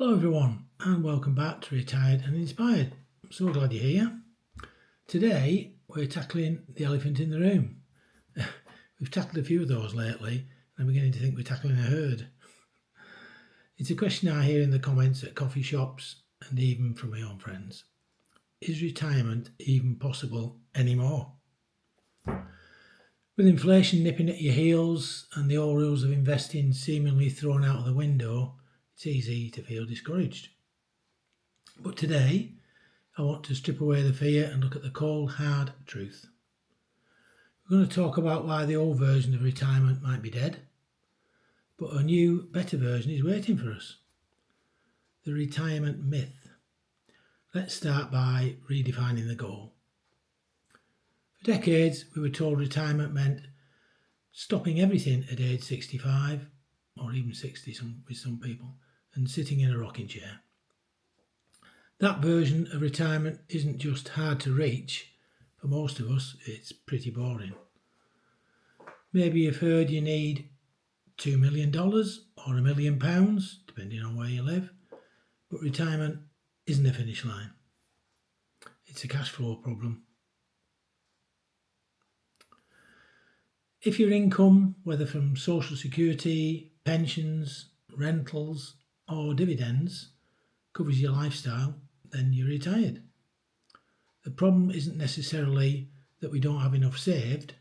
Hello everyone and welcome back to Retired and Inspired. I'm so glad you're here. Today we're tackling the elephant in the room. We've tackled a few of those lately and I'm beginning to think we're tackling a herd. It's a question I hear in the comments at coffee shops and even from my own friends. Is retirement even possible anymore? With inflation nipping at your heels and the old rules of investing seemingly thrown out of the window, it's easy to feel discouraged. But today, I want to strip away the fear and look at the cold, hard truth. We're going to talk about why the old version of retirement might be dead, but a new, better version is waiting for us. The retirement myth. Let's start by redefining the goal. For decades, we were told retirement meant stopping everything at age 65, or even 60 with some people, and sitting in a rocking chair. That version of retirement isn't just hard to reach. For most of us, it's pretty boring. Maybe you've heard you need $2 million or £1 million, depending on where you live, but retirement isn't a finish line. It's a cash flow problem. If your income, whether from social security, pensions, rentals or dividends, covers your lifestyle, then you're retired. The problem isn't necessarily that we don't have enough saved,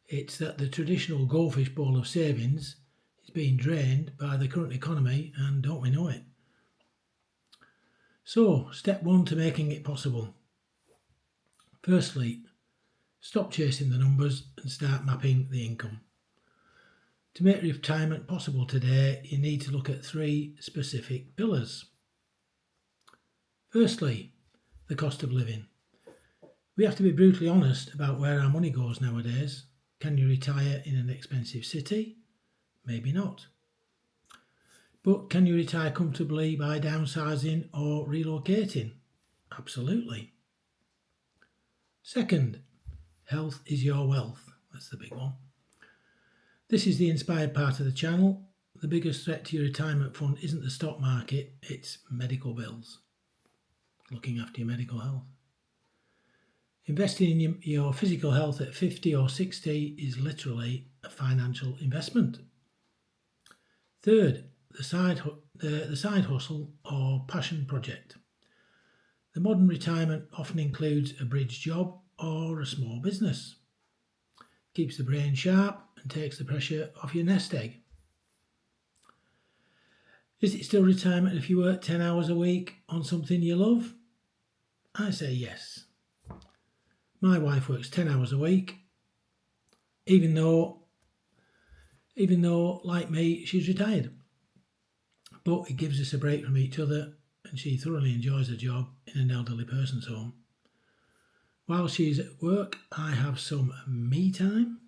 it's that the traditional goldfish bowl of savings is being drained by the current economy and don't we know it? So, step one to making it possible. Firstly, stop chasing the numbers and start mapping the income. To make retirement possible today, you need to look at three specific pillars. Firstly, the cost of living. We have to be brutally honest about where our money goes nowadays. Can you retire in an expensive city? Maybe not. But can you retire comfortably by downsizing or relocating? Absolutely. Second, health is your wealth. That's the big one. This is the inspired part of the channel. The biggest threat to your retirement fund isn't the stock market, it's medical bills. Looking after your medical health. Investing in your physical health at 50 or 60 is literally a financial investment. Third, the side hustle or passion project. The modern retirement often includes a bridge job or a small business. Keeps the brain sharp and takes the pressure off your nest egg. Is it still retirement if you work 10 hours a week on something you love? I say yes. My wife works 10 hours a week, even though, like me, she's retired. But it gives us a break from each other and she thoroughly enjoys her job in an elderly person's home. While she's at work, I have some me time.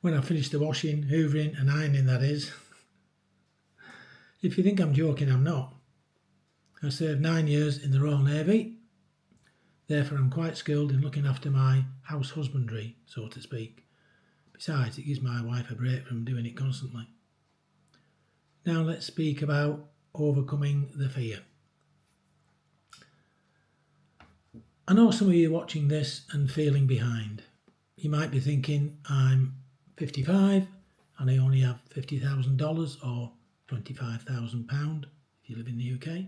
When I finish the washing, hoovering and ironing, that is. If you think I'm joking, I'm not. I served 9 years in the Royal Navy. Therefore, I'm quite skilled in looking after my house husbandry, so to speak. Besides, it gives my wife a break from doing it constantly. Now let's speak about overcoming the fear. I know some of you are watching this and feeling behind. You might be thinking, I'm 55 and I only have $50,000 or £25,000 if you live in the UK.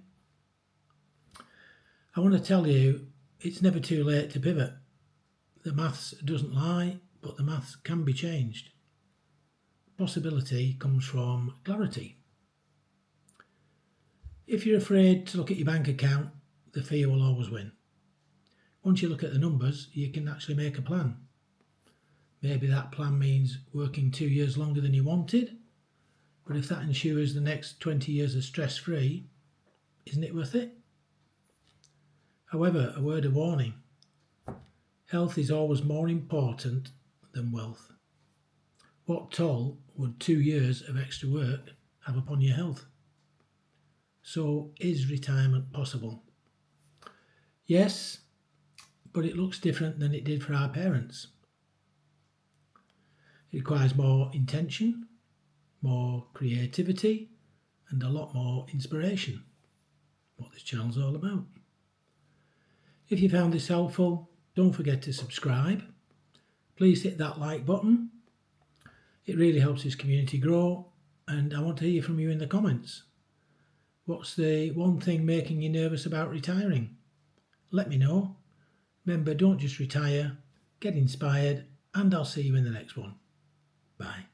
I want to tell you, it's never too late to pivot. The maths doesn't lie, but the maths can be changed. Possibility comes from clarity. If you're afraid to look at your bank account, the fear will always win. Once you look at the numbers, you can actually make a plan. Maybe that plan means working 2 years longer than you wanted, but if that ensures the next 20 years are stress-free, isn't it worth it? However, a word of warning. Health is always more important than wealth. What toll would 2 years of extra work have upon your health? So, is retirement possible? Yes, but it looks different than it did for our parents. It requires more intention, more creativity, and a lot more inspiration, what this channel's all about. If you found this helpful, don't forget to subscribe. Please hit that like button. It really helps this community grow, and I want to hear from you in the comments. What's the one thing making you nervous about retiring? Let me know. Remember, don't just retire, get inspired, and I'll see you in the next one. Bye.